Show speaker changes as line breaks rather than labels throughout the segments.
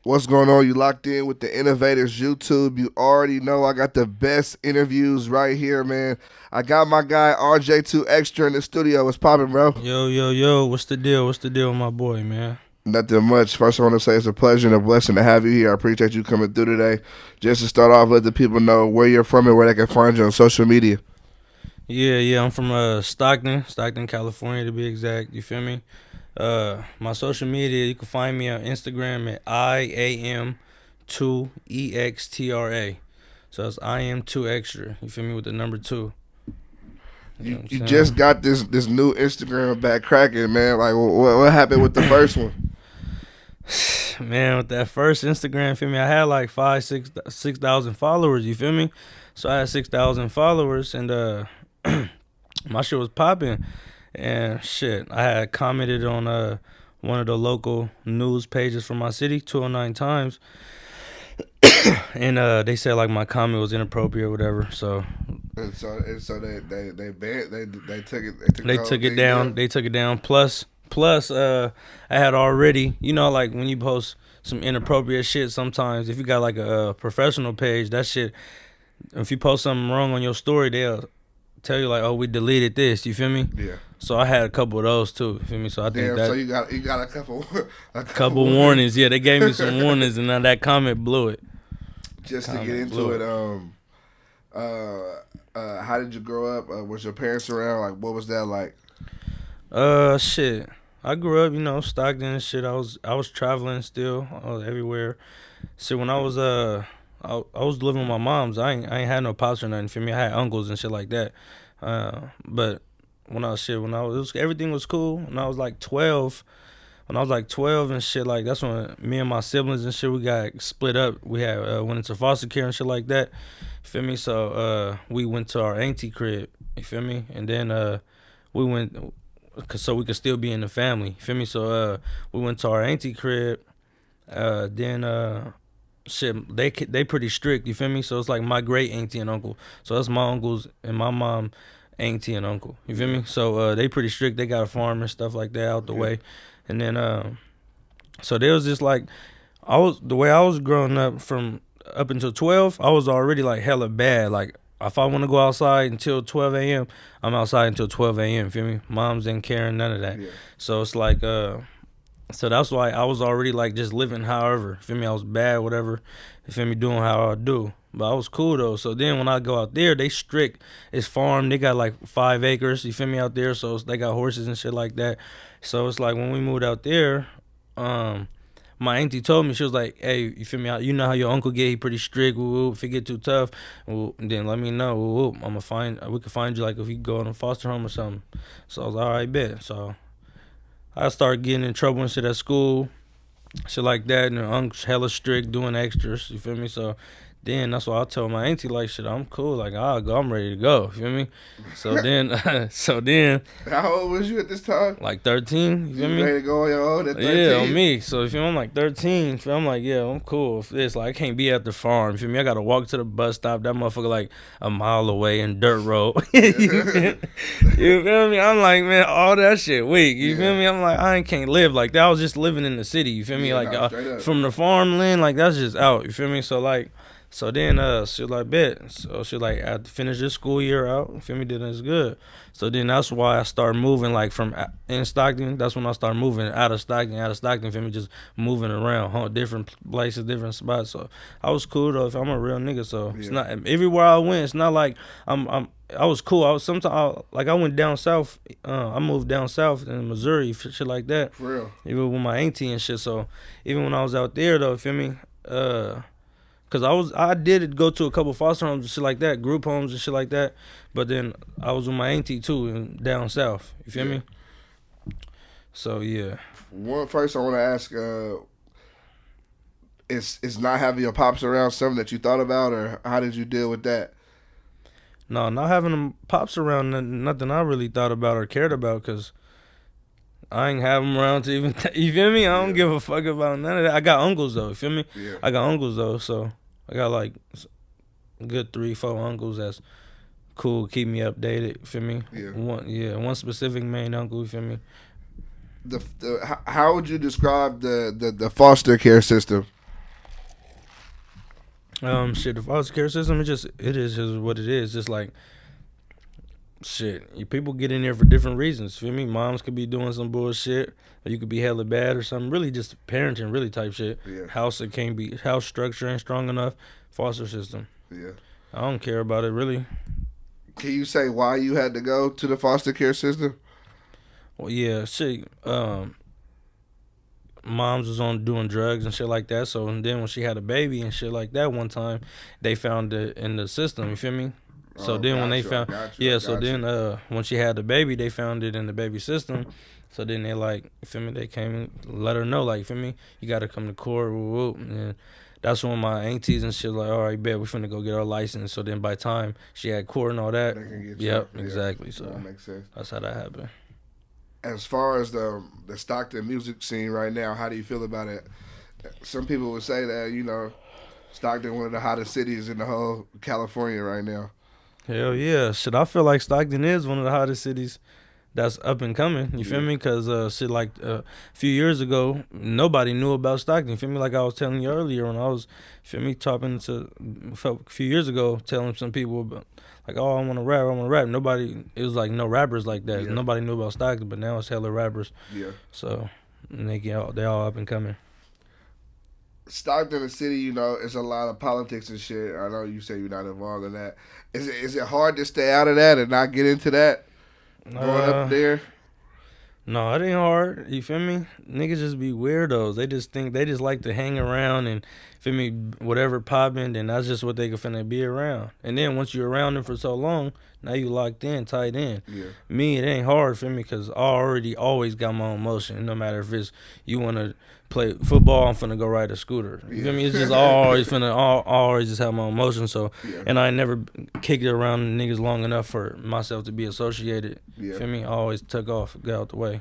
What's going on? You locked in with the Innovators YouTube. You already know I got the best interviews right here, man. I got my guy Rj2extra in the studio. What's poppin', bro?
Yo, yo, yo, what's the deal? What's the deal with my boy, man?
Nothing much. First, I want to say it's a pleasure and a blessing to have you here. I appreciate you coming through today. Just to start off, let the people know where you're from and where they can find you on social media.
Yeah, I'm from Stockton, California to be exact. You feel me? My social media, you can find me on Instagram at IAM2EXTRA. So it's IAM2extra. You feel me with the number 2. You know
You
what I'm
you just
saying?
got this new Instagram back cracking, man. Like, what happened with the first one?
Man, with that first Instagram, feel me, I had like 6,000 followers, you feel me? So I had 6,000 followers and my shit was popping. And shit, I had commented on one of the local news pages from my city, 209 Times, and they said like my comment was inappropriate or whatever. So
And so they banned they took the
they
whole
took it
thing down.
down. They took it down. Plus, I had already, like when you post some inappropriate shit, sometimes if you got like a professional page, that shit, if you post something wrong on your story, they'll tell you like, oh, we deleted this. You feel me?
Yeah.
So I had a couple of those too. You feel me? So I think
Damn. So
that
you got a couple a couple
couple
warnings
warnings. Yeah, they gave me some warnings, and now that comment blew it.
just to get
Comment blew
into it.
it.
How did you grow up? Was your parents around? Like, what was that like?
Shit. I grew up, Stockton and shit. I was traveling still, everywhere. Shit, when I was living with my mom's. I ain't had no pops or nothing for me. I had uncles and shit like that. But everything was cool. When I was like 12, and shit, like that's when me and my siblings and shit we got split up. We had went into foster care and shit like that. You feel me? So we went to our auntie crib. You feel me? And then we went so we could still be in the family. You feel me? So we went to our auntie crib. Then shit, they pretty strict. You feel me? So it's like my great auntie and uncle. So that's my uncles and my mom, auntie and uncle. You feel
Yeah.
me? So they pretty strict. They got a farm and stuff like that out the
Yeah.
way. And then so there was just like the way I was growing up from up until 12. I was already like hella bad. Like if I want to go outside until 12 a.m., I'm outside until 12 a.m. Feel me? Moms didn't care none of that.
Yeah.
So it's like so that's why I was already like just living however. Feel me? I was bad, whatever. You feel me? Doing how I do. But I was cool though. So then when I go out there, they strict. It's farm. They got like 5 acres. You feel me out there? So they got horses and shit like that. So it's like when we moved out there, um, my auntie told me, she was like, "Hey, you feel me? You know how your uncle get? He pretty strict. Woo, woo. If it get too tough, woo, then let me know. Woo, woo. We could find you like if you go in a foster home or something." So I was like, all right, bet. So I started getting in trouble and shit at school, shit like that, and the uncle's hella strict doing extras. You feel me? So then that's why I told my auntie like, shit, I'm cool. Like I'll go. I'm ready to go. You feel me? So then,
How old was you at this time?
like 13. You feel
You
me?
ready to go on your own at
Yeah, on
13?
me. So if I'm like 13, feel I'm like, yeah, I'm cool with this. Like I can't be at the farm. Feel me? I gotta walk to the bus stop. That motherfucker like a mile away in dirt road. You feel me? I'm like, man, all that shit weak. You feel
Yeah.
me? I'm like, I can't live like that. I was just living in the city. You feel me?
Yeah.
Like
No, straight up.
from the farmland, like that's just out. You feel me? So like, so then she like bet. So she like I finished this school year out. You feel me? Then it's good. So then that's why I started moving like from in Stockton. That's when I started moving out of Stockton. Feel me? Just moving around, different places, different spots. So I was cool though. If I'm a real nigga, so it's
Yeah.
not everywhere I went. It's not like I was cool. I was sometimes like I went down south. I moved down south in Missouri, shit like that.
For real.
Even with my auntie and shit. So even when I was out there though, feel me? Cause I did go to a couple foster homes and shit like that, group homes and shit like that. But then I was with my auntie too down south. You feel
Yeah.
me? So yeah.
One first, I want to ask: is not having your pops around something that you thought about, or how did you deal with that?
No, not having them pops around, nothing I really thought about or cared about. Cause I ain't have them around to even. You feel me? I don't
Yeah.
give a fuck about none of that. I got uncles though. You feel me?
Yeah.
I got uncles though. So I got like a good 3, 4 uncles that's cool, keep me updated. You feel me?
Yeah.
One specific main uncle. You feel me?
How would you describe the foster care system?
Shit, the foster care system, it is just what it is. Just like shit, people get in there for different reasons. Feel me? Moms could be doing some bullshit, or you could be hella bad or something. Really, just parenting, really type shit.
Yeah.
House structure ain't strong enough. Foster system.
Yeah.
I don't care about it really.
Can you say why you had to go to the foster care system?
Well, yeah, shit. Moms was on doing drugs and shit like that. So and then when she had a baby and shit like that, one time they found it in the system. You feel me? So then when they found, when she had the baby, they found it in the baby system. So then they like, you feel me? They came and let her know, like, you feel me? You got to come to court, whoop, whoop. And that's when my aunties and shit like, all right, bet we finna go get our license. So then by the time she had court and all that, yep, exactly. So
that makes sense.
That's how that happened.
As far as the Stockton music scene right now, how do you feel about it? Some people would say that, you know, Stockton one of the hottest cities in the whole California right now.
Hell yeah. Shit, I feel like Stockton is one of the hottest cities that's up and coming. You feel me? Because shit, like a few years ago, nobody knew about Stockton. You feel me? Like I was telling you earlier when I was, feel me, talking to a few years ago, telling some people about, like, oh, I want to rap. Nobody, it was like no rappers like that. Yeah. Nobody knew about Stockton, but now it's hella rappers.
Yeah.
So they all up and coming.
Stockton, the city, you know, it's a lot of politics and shit. I know you say you're not involved in that. Is it hard to stay out of that and not get into that? Going up there?
No, it ain't hard. You feel me? Niggas just be weirdos. They just like to hang around and, feel me, whatever popping, then that's just what they can finna be around. And then once you're around them for so long, now you locked in, tied in.
Yeah.
Me, it ain't hard for me because I already always got my own motion. No matter if it's you want to play football, I'm finna go ride a scooter. You feel me? It's just always just have my own motion. So, and I never kicked it around niggas long enough for myself to be associated.
Yeah.
Feel me? I always took off, got out the way.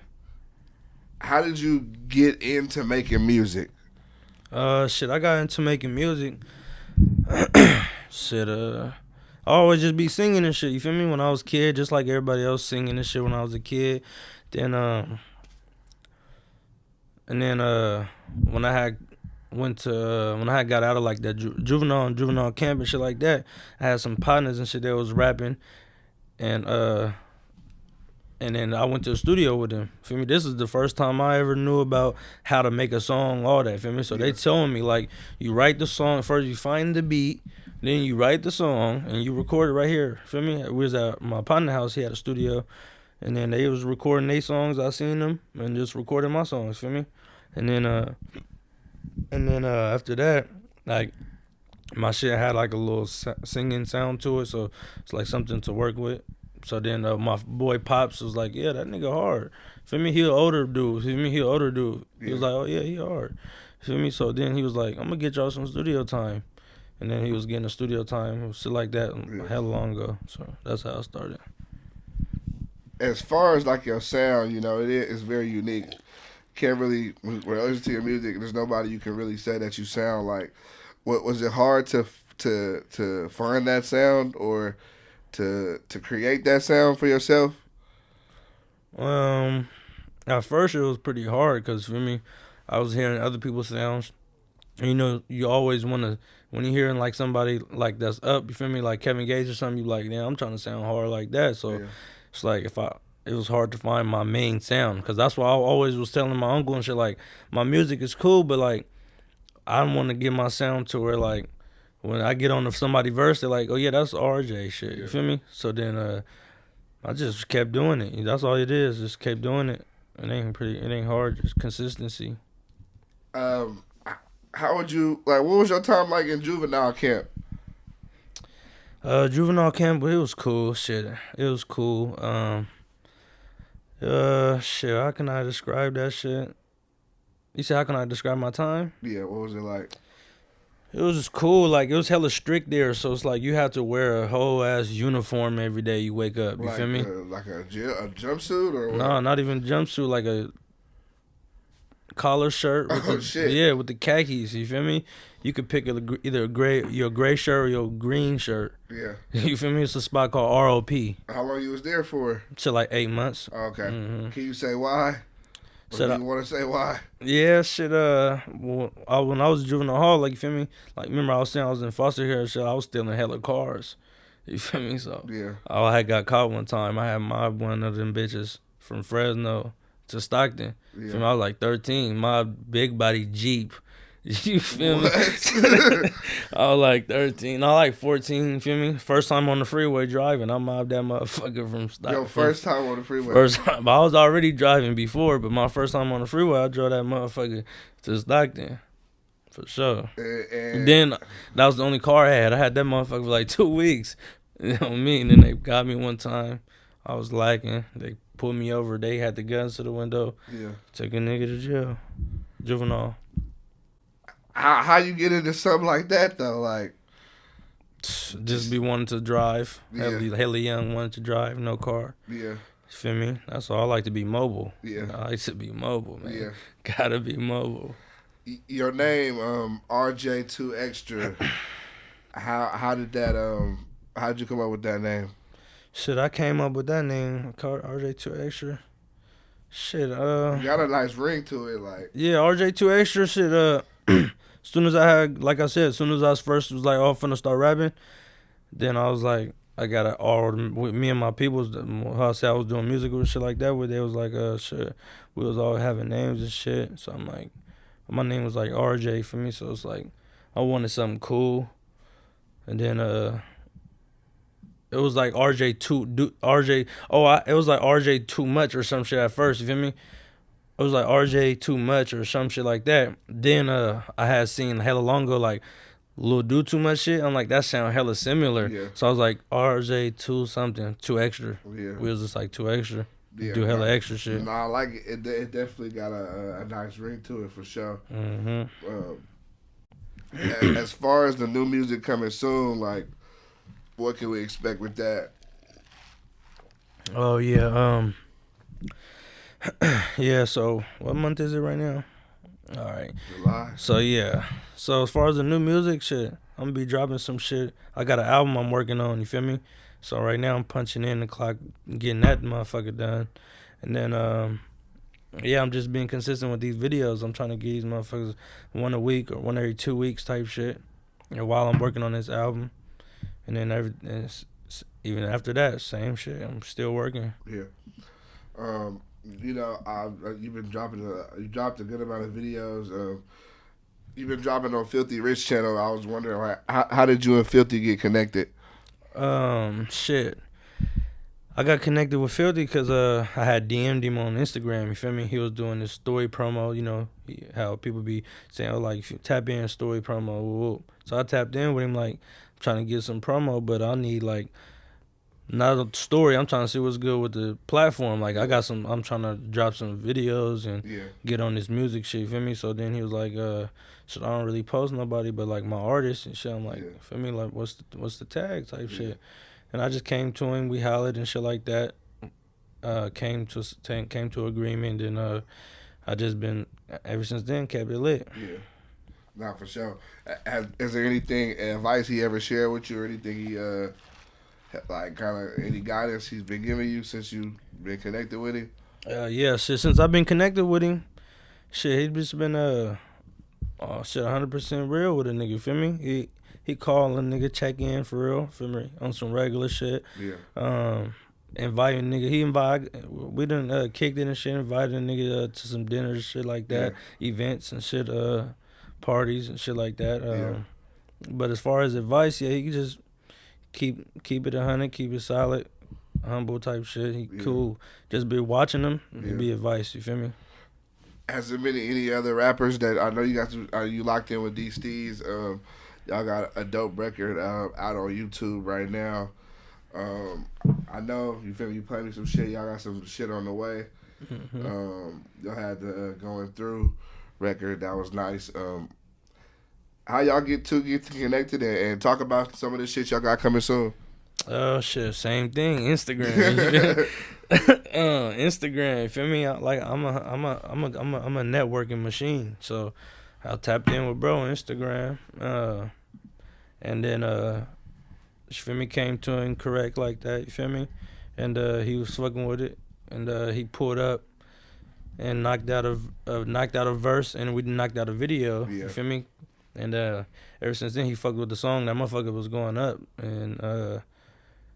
How did you get into making music?
Shit, I got into making music. Shit, I always just be singing and shit. You feel me? When I was a kid, just like everybody else singing and shit when I was a kid. Then, when I had got out of like that juvenile camp and shit like that, I had some partners and shit that was rapping, and then I went to the studio with them. Feel me? This is the first time I ever knew about how to make a song, all that. Feel me? So they telling me like, you write the song first, you find the beat, then you write the song and you record it right here. Feel me? We was at my partner house. He had a studio, and then they was recording their songs. I seen them and just recording my songs. Feel me? And then after that, like, my shit had like a little singing sound to it, so it's like something to work with. So then my boy Pops was like, yeah, that nigga hard. Feel me? He an older dude. Feel me? He was like, oh yeah, he hard. Feel me? So then he was like, I'm gonna get y'all some studio time. And then he was getting a studio time, shit like that, hella long ago. So that's how I started.
As far as like your sound, you know, it's very unique. Can't really, when I listen to your music, there's nobody you can really say that you sound like. What was it hard to find that sound or to create that sound for yourself?
At first it was pretty hard because for me, I was hearing other people's sounds. And, you know, you always want to, when you're hearing like somebody like that's up, you feel me, like Kevin Gates or something, you like, damn, I'm trying to sound hard like that. So it's like it was hard to find my main sound because that's why I always was telling my uncle and shit, like, my music is cool, but like, I don't want to get my sound to where like, when I get on somebody verse, they're like, oh yeah, that's RJ shit. You feel me? So then I just kept doing it. That's all it is. Just kept doing it. It ain't hard. Just consistency.
How would you like? What was your time like in juvenile camp?
Juvenile camp, it was cool. Shit, it was cool. Shit. How can I describe that shit? You said how can I describe my time?
Yeah. What was it like?
It was just cool. Like, it was hella strict there, so it's like you have to wear a whole ass uniform every day you wake up. You feel me?
Like a jumpsuit or what?
No, not even jumpsuit. Like a collar shirt. With
shit.
Yeah, with the khakis. You feel me? You could pick either your gray shirt or your green shirt.
Yeah.
You feel me? It's a spot called ROP.
How long you was there for?
Shit, like 8 months.
Okay.
Mm-hmm.
Can you say why? Do you want to say why?
Yeah, shit. When I was juvenile hall, like you feel me? Like remember I was saying I was in foster care and shit. I was stealing hella cars. You feel me? So
Yeah.
I had got caught one time. I had mobbed one of them bitches from Fresno to Stockton.
Yeah.
Feel me? I was like 13. My big body Jeep. You feel me? I was like 13. I like 14. You feel me? First time on the freeway driving. I mobbed that motherfucker from Stockton.
Yo, first time on the freeway.
First time. I was already driving before, but my first time on the freeway, I drove that motherfucker to Stockton. For sure. And then that was the only car I had. I had that motherfucker for like 2 weeks. You know what I mean? And then they got me one time. I was lacking. They pulled me over. They had the guns to the window.
Yeah.
Took a nigga to jail. Juvenile.
How you get into something like that though? Like,
just be wanting to drive.
Yeah.
Hella young, wanted to drive, no car.
Yeah.
You feel me? That's all. I like to be mobile.
Yeah.
I like to be mobile, man.
Yeah.
Gotta be mobile.
Your name, Rj2extra. How did that how'd you come up with that name?
Shit, I came up with that name, RJ2extra. Shit,
You got a nice ring to it, like.
Yeah, RJ2extra. Shit, as soon as I had, like I said, as soon as I was finna start rapping, then I was like, I got it all with me and my peoples. How I said I was doing music and shit like that. Where they was like, shit, we was all having names and shit. So I'm like, my name was like RJ for me. So it's like, I wanted something cool, and then it was like it was like RJ too much or some shit at first. You feel me? It was like RJ too much or some shit like that. Then I had seen hella long ago like Lil Do Too Much shit. I'm like, that sound hella similar.
Yeah.
So I was like RJ two something, 2extra.
Yeah.
We was just like 2extra.
Yeah,
do hella extra shit.
No, I like it. It definitely got a nice ring to it for sure. As far as the new music coming soon, like, what can we expect with that?
Oh yeah, yeah. So what month is it right now? All right.
July.
So yeah. So as far as the new music shit, I'm gonna be dropping some shit. I got an album I'm working on. You feel me? So right now I'm punching in the clock, getting that motherfucker done, and then yeah, I'm just being consistent with these videos. I'm trying to get these motherfuckers one a week or one every 2 weeks type shit. And while I'm working on this album, and then even after that, same shit. I'm still working.
Yeah. You know, you've been dropping you dropped a good amount of videos. You've been dropping on Philthy Rich channel. I was wondering, like, how did you and Philthy get connected?
Shit. I got connected with Philthy because I had DM'd him on Instagram. You feel me? He was doing this story promo. You know how people be saying, oh, like, if you tap in story promo. Whoop. So I tapped in with him, like, trying to get some promo, but I need, like, not a story. I'm trying to see what's good with the platform. Like, I'm trying to drop some videos and get on this music shit. You feel me? So then he was like, shit, I don't really post nobody but, like, my artists and shit. I'm like, feel me? Like, what's the tag type shit? And I just came to him. We hollered and shit like that. Came to agreement, and I just been ever since then kept it lit.
Yeah, nah, for sure. Is there anything advice he ever shared with you, or anything he like kind of any guidance he's been giving you since you've been connected with him?
Yeah, shit. Since I've been connected with him, shit, he's just been 100% real with a nigga. You feel me? He call a nigga, check in for real, feel me, on some regular shit.
Yeah.
Inviting nigga, we done kicked it and shit, invited a nigga to some dinners and shit like that, events and shit, parties and shit like that. But as far as advice, yeah, he can just keep it 100, keep it solid, humble type shit. He cool. Just be watching him, and be advice. You feel me?
Has there been any other rappers that I know you got? Are you locked in with DSteez? Y'all got a dope record out on YouTube right now. I know you feel me. You play me some shit. Y'all got some shit on the way. Y'all had the Going Through record that was nice. How y'all get connected and talk about some of the shit y'all got coming soon?
Oh shit, same thing. Instagram. Instagram. You feel me? I'm a networking machine. So I tapped in with bro on Instagram. And then you feel me, came to him correct like that, you feel me? And he was fucking with it. And he pulled up and knocked out a verse, and we knocked out a video.
Yeah.
You feel me? And ever since then, he fucked with the song. That motherfucker was going up, and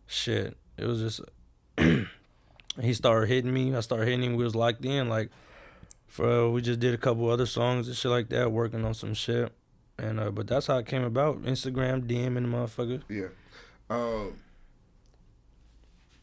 shit, it was just he started hitting me. I started hitting him. We was locked in. Like, we just did a couple other songs and shit like that, working on some shit. And but that's how it came about. Instagram DMing the motherfucker.
Yeah.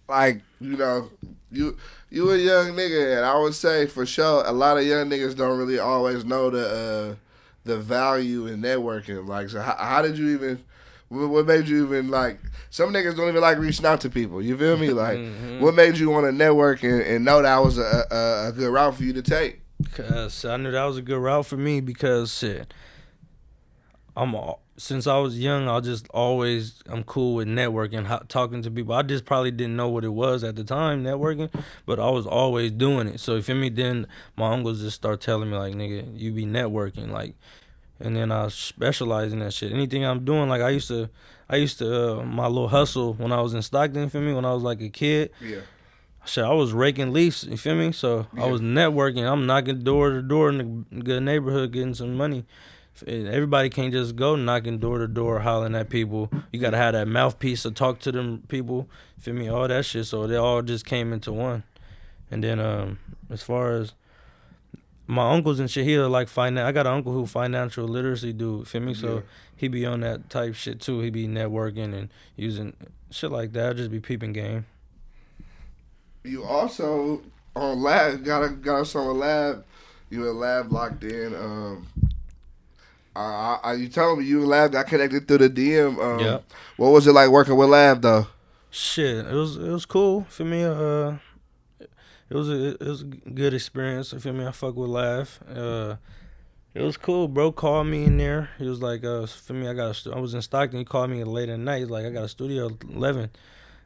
Like, you know, you a young nigga, and I would say for sure a lot of young niggas don't really always know the value in networking. Like, so how did you even? What made you even, like, some niggas don't even like reaching out to people. You feel me? Like, what made you want to network and know that was a good route for you to take?
Cause I knew that was a good route for me because shit, since I was young, I'm cool with networking, talking to people. I just probably didn't know what it was at the time, networking, but I was always doing it. So you feel me? Then my uncles just start telling me like, nigga, you be networking, like, and then I specialize in that shit. Anything I'm doing, like I used to my little hustle when I was in Stockton. You feel me? When I was like a kid.
Yeah.
Shit, I was raking leaves, you feel me? So
Yeah.
I was networking. I'm knocking door to door in the good neighborhood, getting some money. Everybody can't just go knocking door to door, hollering at people. You gotta have that mouthpiece to talk to them people. Feel me? All that shit. So they all just came into one. And then as far as my uncles and shit, he like I got an uncle who financial literacy dude. Feel me? So he be on that type shit too. He be networking and using shit like that. Just be peeping game.
You also on Lab got us on Lab. You in Lab locked in. You told me you and Lab got connected through the DM.
Yeah.
What was it like working with Lab though?
Shit, it was cool for me. It was a good experience. You feel me? I fuck with Laugh. It was cool. Bro called me in there. He was like, for me, I was in Stockton. He called me late at night. He's like, I got a studio at 11,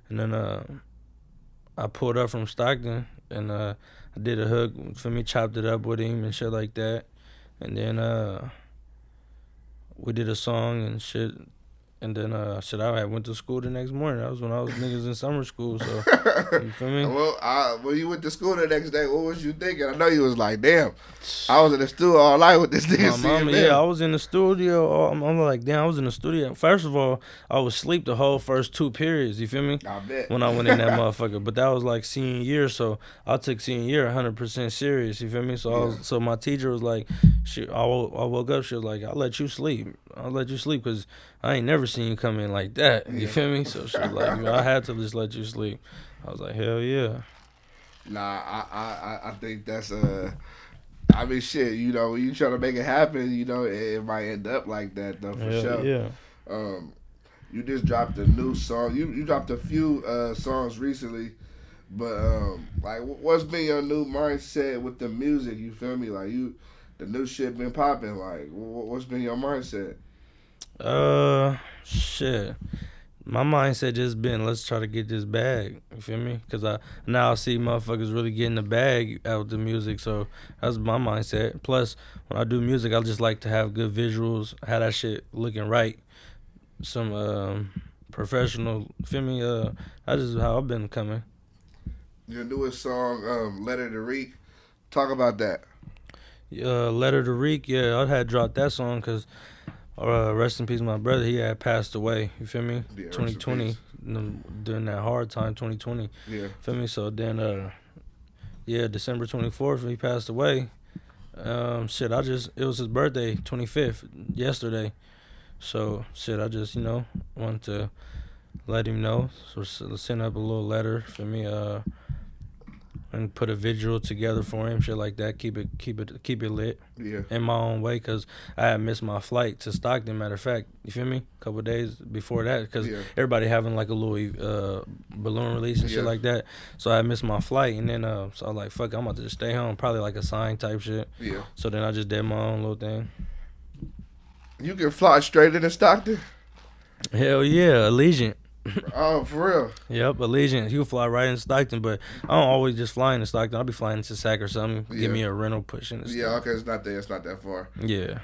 and then I pulled up from Stockton and I did a hook for me, chopped it up with him and shit like that, and then we did a song and shit. And then I went to school the next morning. That was when I was niggas in summer school. So you feel me?
Well, when you went to school the next day, what was you thinking? I know you was like, damn, I was in the studio all night with this nigga.
Yeah, I was in the studio. I'm like, damn, I was in the studio. First of all, I was asleep the whole first 2 periods. You feel me?
I bet.
When I went in that motherfucker, but that was like senior year, so I took senior year 100% serious. You feel me? So so my teacher was like, I woke up. She was like, I'll let you sleep because I ain't never seen you come in like that. You feel me? So she was like, I had to just let you sleep. I was like, hell yeah.
Nah, I think that's I mean, shit, you know, when you try to make it happen, you know, it might end up like that though, for sure.
Yeah.
You just dropped a new song. You dropped a few songs recently, but like, what's been your new mindset with the music? You feel me? Like the new shit been popping. Like, what's been your mindset?
Shit. My mindset just been, let's try to get this bag. You feel me? Because now I see motherfuckers really getting the bag out the music. So that's my mindset. Plus, when I do music, I just like to have good visuals, have that shit looking right. Some professional. Feel me? That's just how I've been coming.
Your newest song, Letter to Reek. Talk about that.
Letter to Reek. Yeah, I had dropped that song because. Rest in peace, my brother. He had passed away. You feel me?
Yeah,
2020, during that hard time, 2020.
Yeah.
Feel me? So then, December 24th, he passed away. It was his birthday, 25th, yesterday. So I just wanted to let him know. So send up a little letter for me. And put a visual together for him, shit like that. Keep it lit.
Yeah.
In my own way, cause I had missed my flight to Stockton. Matter of fact, you feel me? A couple of days before that, cause everybody having like a little balloon release and shit like that. So I missed my flight, and then so I was like, fuck, I'm about to just stay home. Probably like a sign type shit.
Yeah.
So then I just did my own little thing.
You can fly straight into Stockton.
Hell yeah, Allegiant.
Oh, for real?
Yep, Allegiant. He'll fly right in Stockton, but I don't always just fly into Stockton. I'll be flying into Sac or something.
Yeah.
Give me a rental pushing and
Yeah,
stuff.
okay, it's not there. It's not that far.
Yeah.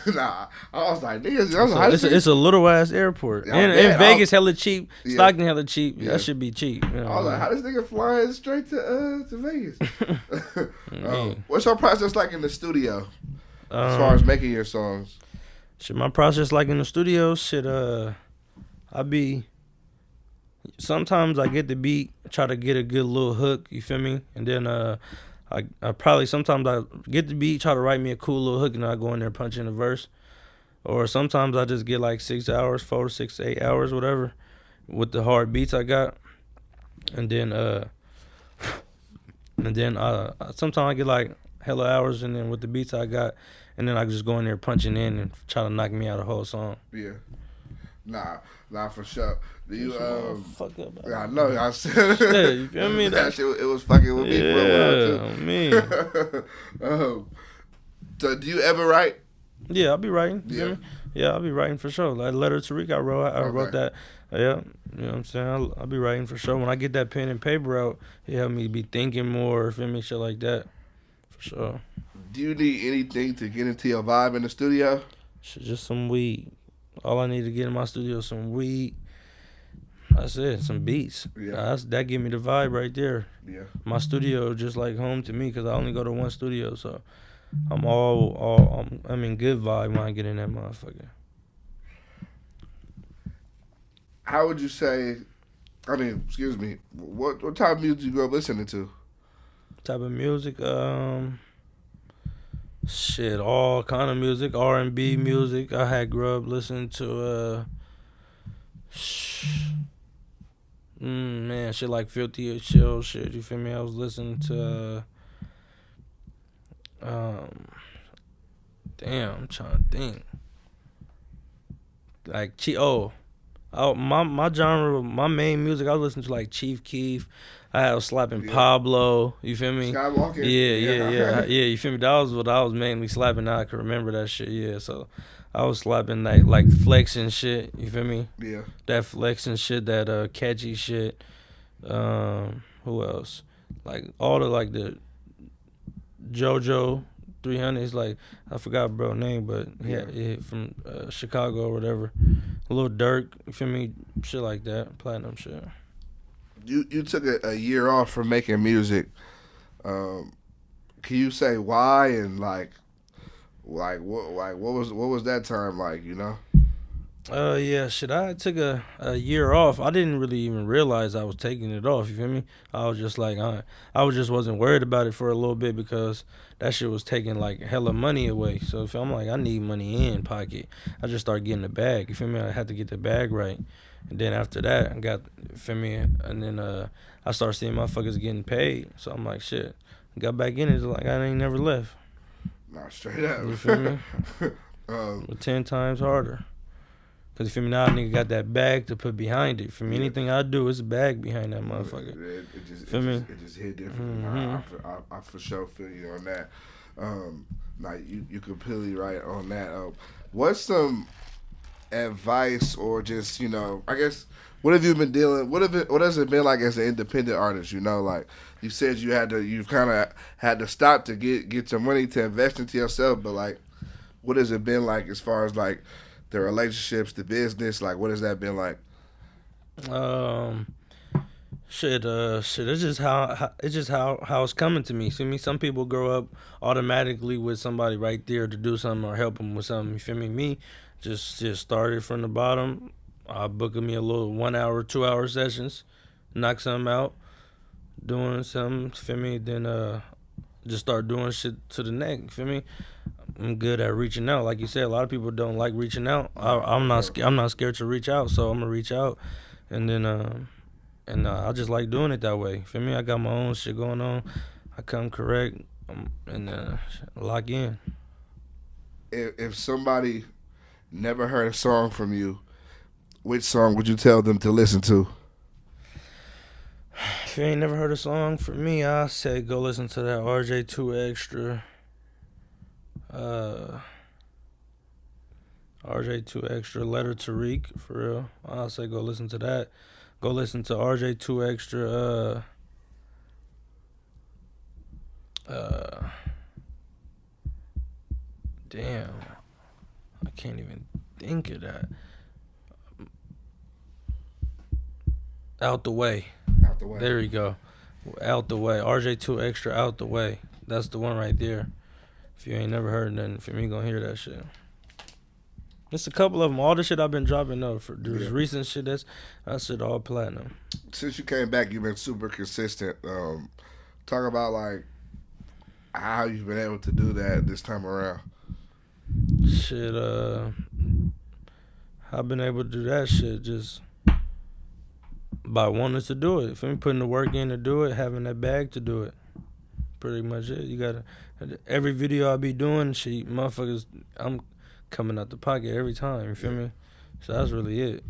Nah, I was like, niggas,
It's a little ass airport.
Yeah,
In Vegas, hella cheap.
Yeah.
Stockton, hella cheap.
Yeah.
That should be cheap. You know,
I was like, how this nigga flying straight to Vegas? What's your process like in the studio as far as making your songs?
Shit, my process like in the studio, sometimes I get the beat, try to get a good little hook, you feel me? And then I probably sometimes I get the beat, try to write me a cool little hook, and I go in there punch in a verse. Or sometimes I just get like 6 hours, 4 to 6 to 8 hours, whatever, with the hard beats I got. And then sometimes I get like hella hours, and then with the beats I got, and then I just go in there punching in and try to knock me out a whole song.
Yeah. Nah, for sure. Do you
fuck up?
I know. I said.
Yeah, you feel me?
That shit, it was fucking with me for a while too.
Me.
So do you ever write?
Yeah, I'll be writing. You
Yeah.
feel me? Yeah, I'll be writing for sure. Like Letter to Reek, I wrote that. Yeah, you know what I'm saying? I'll be writing for sure. When I get that pen and paper out, it help me be thinking more, feel me? Shit like that. For sure.
Do you need anything to get into your vibe in the studio?
Shit, just some weed. All I need to get in my studio is some weed. That's it. Some beats.
Yeah.
That give me the vibe right there.
Yeah.
My studio just like home to me because I only go to one studio, so I'm in good vibe when I get in that motherfucker.
How would you say? Excuse me. What type of music you grew up listening to?
Type of music, shit, all kind of music, R&B music. I had grew up listening to man, shit like Philthy, chill shit. You feel me? I was listening to damn, I'm trying to think. Like my genre, my main music, I was listening to like Chief Keef. I was slapping Pablo. You feel me?
Skywalker.
Yeah. You feel me? That was what I was mainly slapping. Now I can remember that shit. Yeah, so I was slapping like flexing shit. You feel me?
Yeah.
That flexing shit, that catchy shit. Who else? Like all the like the JoJo 300s. Like I forgot bro name, but yeah, from Chicago or whatever. A little Dirk. You feel me? Shit like that. Platinum shit.
You took a year off from making music. Can you say why and what was that time like? You know?
Yeah, shit. I took a year off. I didn't really even realize I was taking it off. You feel me? I was just like, I wasn't worried about it for a little bit because that shit was taking like hella money away. So if I'm like, I need money in pocket, I just start getting the bag. You feel me? I had to get the bag right. And then after that, I got, feel me? And then I started seeing motherfuckers getting paid. So I'm like, shit. Got back in it, like I ain't never left.
Nah, straight up.
You feel me? But 10 times harder. Cause you feel me, now a nigga got that bag to put behind it. For me, anything I do, it's a bag behind that motherfucker.
It just hit different. Mm-hmm. I for sure feel you on that. You completely right on that. What's some advice or just, I guess, what have you been dealing? What has it been like as an independent artist? Like you said, you've kind of had to stop to get your money to invest into yourself. But like, what has it been like as far as like the relationships, the business? Like, what has that been like?
Shit. It's just how it's coming to me. See me. Some people grow up automatically with somebody right there to do something or help them with something. You feel me? Me, just started from the bottom. I book me a little 1 hour, 2 hour sessions, knock something out, doing something. Feel me? Then just start doing shit to the neck. You feel me? I'm good at reaching out. Like you said, a lot of people don't like reaching out. I'm not scared to reach out, so I'm gonna reach out, and then I just like doing it that way. Feel me? I got my own shit going on. I come correct and lock in.
If somebody never heard a song from you, which song would you tell them to listen to?
If you ain't never heard a song from me, I say go listen to that Rj2extra. RJ2extra, Letter to Reek, for real. I'll say go listen to that. Go listen to RJ2extra. Damn, I can't even think of that. Out the way.
Out the way.
There you go. Out the way. RJ2extra, Out the Way. That's the one right there. If you ain't never heard nothing, for me, gonna hear that shit. Just a couple of them. All the shit I've been dropping though. For there's recent shit that shit all platinum.
Since you came back, you've been super consistent. Talk about like how you've been able to do that this time around.
Shit, I've been able to do that shit just by wanting to do it. Feel me? Putting the work in to do it, having that bag to do it. Pretty much it. You gotta, every video I be doing, shit, motherfuckers, I'm coming out the pocket every time. You feel me? So that's really it.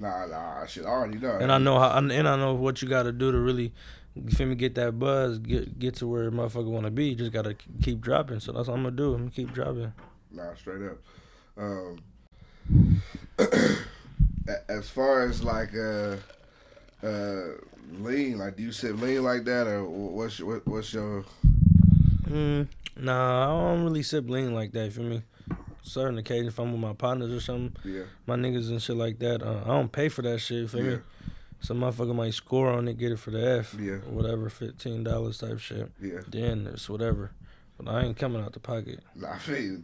Nah, shit, I already know.
And I know how, and I know what you gotta do to really, you feel me, get that buzz, get to where motherfucker wanna be. You just gotta keep dropping. So that's what I'm gonna do. I'm gonna keep dropping.
Nah, straight up. As far as like lean, like do you sip lean like that, or what's your?
Nah, I don't really sip lean like that. You feel me? Certain occasions, if I'm with my partners or something, my niggas and shit like that, I don't pay for that shit. You feel me? Some motherfucker might score on it, get it for the F, or whatever, $15 type shit. Yeah. Then it's whatever. But I ain't coming out the pocket.
Nah, I mean,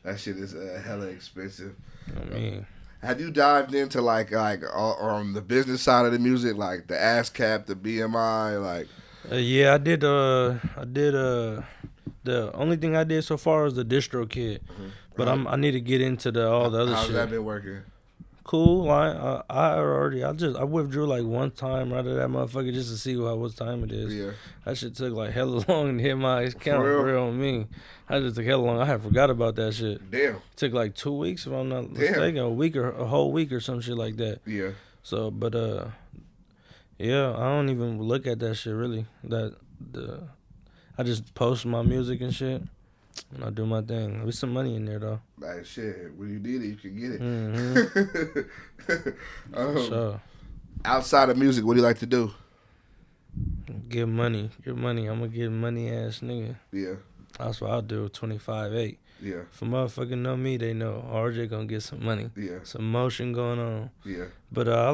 that shit is hella expensive.
I mean,
have you dived into like on the business side of the music, like the ASCAP, the BMI, like?
Yeah, I did. The only thing I did so far is the distro kit, but I need to get into all the other shit.
How's that been working?
Cool. I withdrew like one time out of that motherfucker just to see what time it is. Yeah. That shit took like hella long to hit my account for real on me. I just took hella long. I had forgot about that shit. Damn. It took like 2 weeks if I'm not mistaken, a whole week or some shit like that. Yeah. So, but yeah, I don't even look at that shit really. I just post my music and shit. And I do my thing. There's some money in there though.
Like shit, when you need it, you can get it.
Sure.
Outside of music, what do you like to do?
Get money. I'm gonna get money ass nigga. Yeah. That's what I'll do. 25-8. Yeah. If a motherfucker know me, they know RJ gonna get some money. Yeah. Some motion going on. Yeah. But I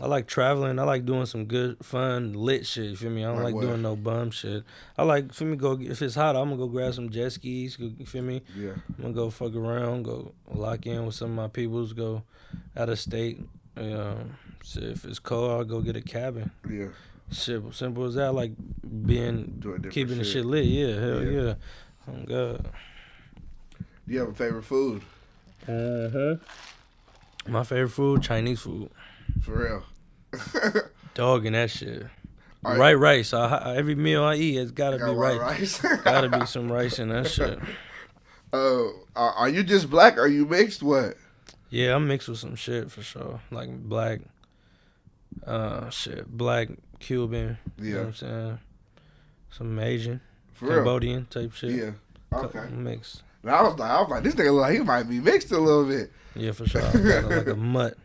like traveling. I like doing some good, fun, lit shit. You feel me? I don't like doing no bum shit. I like, feel me, if it's hot, I'm going to go grab some jet skis. You feel me? Yeah. I'm going to go fuck around, go lock in with some of my peoples, go out of state. Shit, if it's cold, I'll go get a cabin. Yeah. Shit, simple as that. I like keeping the shit lit. Yeah, hell yeah. Oh, God.
Do you have a favorite food?
My favorite food, Chinese food.
For real.
Dogging that shit. Right rice. Every meal I eat, it's gotta be rice. Gotta be some rice in that shit.
Are you just black? Or are you mixed? What?
Yeah, I'm mixed with some shit for sure. Like black, black Cuban. Yeah. You know what I'm saying? Some Asian, for Cambodian type shit. Yeah. Okay. Mixed.
And I was like, this nigga, he might be mixed a little bit.
Yeah, for sure. Like a mutt.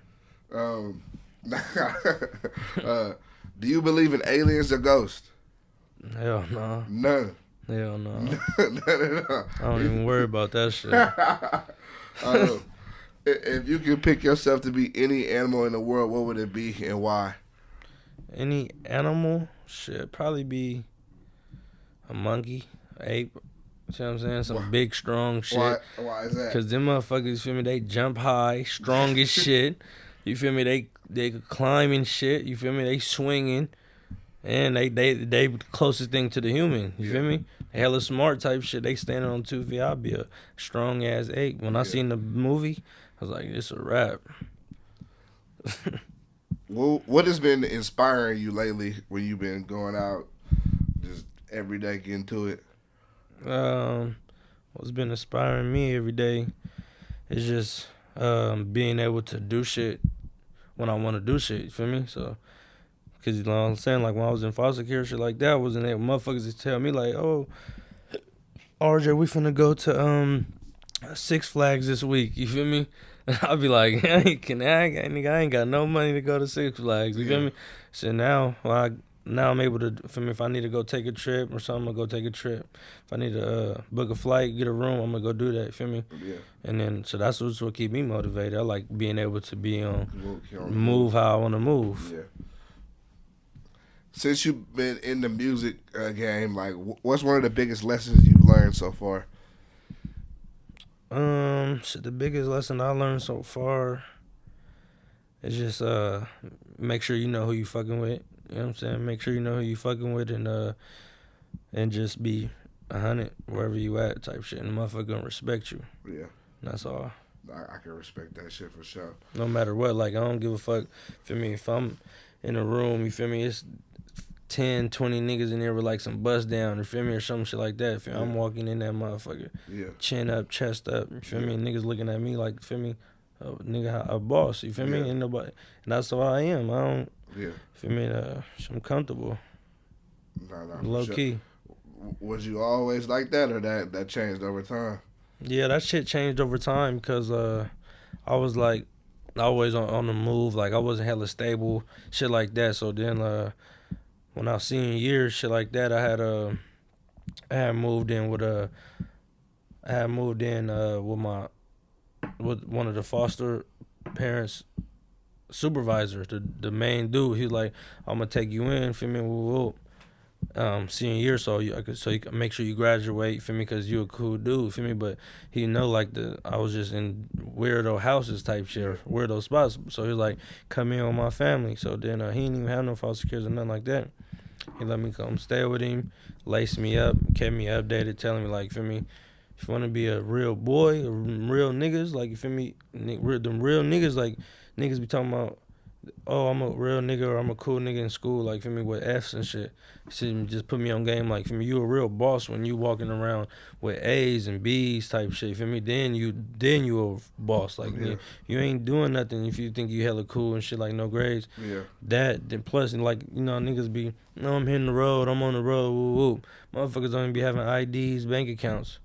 Do you believe in aliens or ghosts?
Hell no.
None.
Hell no. None at all. I don't even worry about that shit.
If you could pick yourself to be any animal in the world, what would it be and why?
Any animal? Shit, probably be a monkey, ape. You know what I'm saying? Some big, strong shit.
Why is that?
Because them motherfuckers, feel me, they jump high, strong as shit. You feel me? They climbing shit. You feel me? They swinging, and they closest thing to the human. You feel me? Hella smart type shit. They standing on 2 feet. I'll be a strong ass ape. When I seen the movie, I was like, it's a wrap.
Well, what has been inspiring you lately when you've been going out, just every day getting to it?
What's been inspiring me every day is just being able to do shit when I want to do shit. You feel me? So, cause you know what I'm saying, like when I was in foster care, shit like that, I wasn't able. Motherfuckers just tell me like, oh, RJ, we finna go to Six Flags this week. You feel me? I'll be like, nigga, I ain't got no money to go to Six Flags. You feel me? So now, now I'm able to. Feel me? If I need to go take a trip or something, I'm gonna go take a trip. If I need to book a flight, get a room, I'm gonna go do that. You feel me?
Yeah.
And then, so that's what's what keep me motivated. I like being able to be on move how I want to move.
Yeah. Since you've been in the music game, like, what's one of the biggest lessons you've learned so far?
Shit, the biggest lesson I learned so far is just make sure you know who you fucking with. You know what I'm saying? Make sure you know who you fucking with, and just be 100 wherever you at type shit, and the motherfucker gonna respect you.
Yeah.
That's all.
I can respect that shit for sure.
No matter what, like, I don't give a fuck. Feel me? If I'm in a room, you feel me? It's 10, 20 niggas in there with like some bust down, you feel me, or some shit like that. Feel me? I'm walking in that motherfucker, chin up, chest up, you feel me? And niggas looking at me like, feel me, nigga, a boss, you feel me? And nobody, and that's how I am. I don't, feel me? I'm comfortable. Low key.
Was you always like that, or that changed over time?
Yeah, that shit changed over time because I was like always on the move. Like, I wasn't hella stable, shit like that. So then when I was senior year, shit like that, I had moved in with one of the foster parents' supervisors, the main dude. He was like, I'm gonna take you in, feel me? Senior year, so you can make sure you graduate, feel me, because you a cool dude, feel me. But he know like I was just in weirdo houses type shit, or weirdo spots. So he was like, come in with my family. So then he didn't even have no foster kids or nothing like that. He let me come stay with him, lace me up, kept me updated, telling me like, feel me, if you want to be a real boy, real niggas, like, you feel me, them real niggas, like, niggas be talking about, oh, I'm a real nigga or I'm a cool nigga in school, like, feel me, with F's and shit. See, just put me on game, like, feel me, you a real boss when you walking around with A's and B's type shit, feel me, then you a boss, like, you ain't doing nothing if you think you hella cool and shit, like, no grades. That, then plus, and like, you know, niggas be, no, I'm hitting the road, I'm on the road, woo, woo. Motherfuckers don't even be having IDs, bank accounts.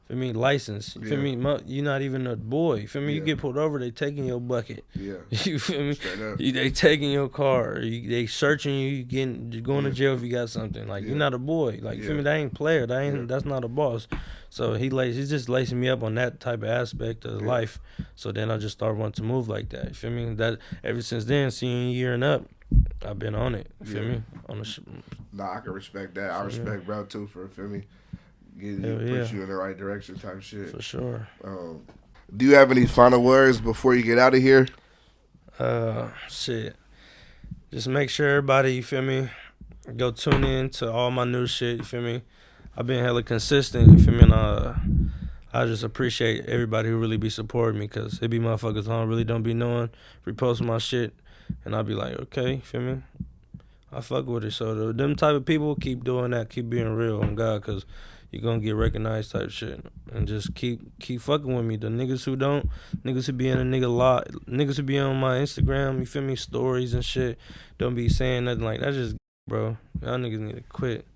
Feel me, license. You feel me? You're not even a boy. Feel me? You get pulled over, they taking your bucket. You feel me? They taking your car. They searching you. You going to jail if you got something. Like, you're not a boy. Like, feel me? That ain't player. That's not a boss. So he's just lacing me up on that type of aspect of life. So then I just started wanting to move like that. You feel me? That ever since then, senior year and up, I've been on it. You feel me? On the.
Nah, I can respect that. I respect bro too for, feel me, put you in the right direction type shit.
For sure.
Do you have any final words before you get out of here?
Shit. Just make sure everybody, you feel me, go tune in to all my new shit, you feel me? I've been hella consistent, you feel me? And I just appreciate everybody who really be supporting me, because it be motherfuckers who really don't be knowing, repost my shit, and I'll be like, okay, you feel me? I fuck with it. So them type of people, keep doing that, keep being real on God, because you're gonna get recognized type shit. And just keep fucking with me. The niggas who don't, niggas who be in a nigga lot, niggas who be on my Instagram, you feel me, stories and shit, don't be saying nothing like that. Just, bro, y'all niggas need to quit.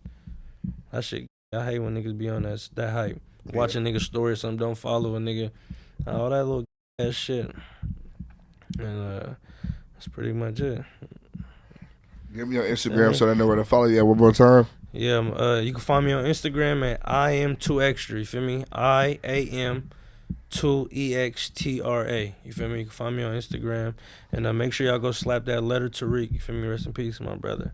That shit, I hate when niggas be on that hype. Watch a nigga story or something, don't follow a nigga. All that little ass shit. And that's pretty much it.
Give me your Instagram so I know where to follow you at one more time.
Yeah, you can find me on Instagram at IM2extra. You feel me? IAM2EXTRA. You feel me? You can find me on Instagram, and make sure y'all go slap that letter to Reek. You feel me? Rest in peace, my brother.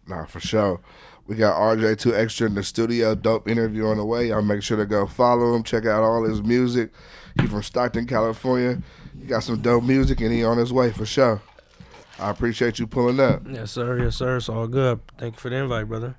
Nah, for sure. We got Rj2extra in the studio. Dope interview on the way. Y'all make sure to go follow him. Check out all his music. He from Stockton, California. He got some dope music, and he on his way for sure. I appreciate you pulling up.
Yes, sir. Yes, sir. It's all good. Thank you for the invite, brother.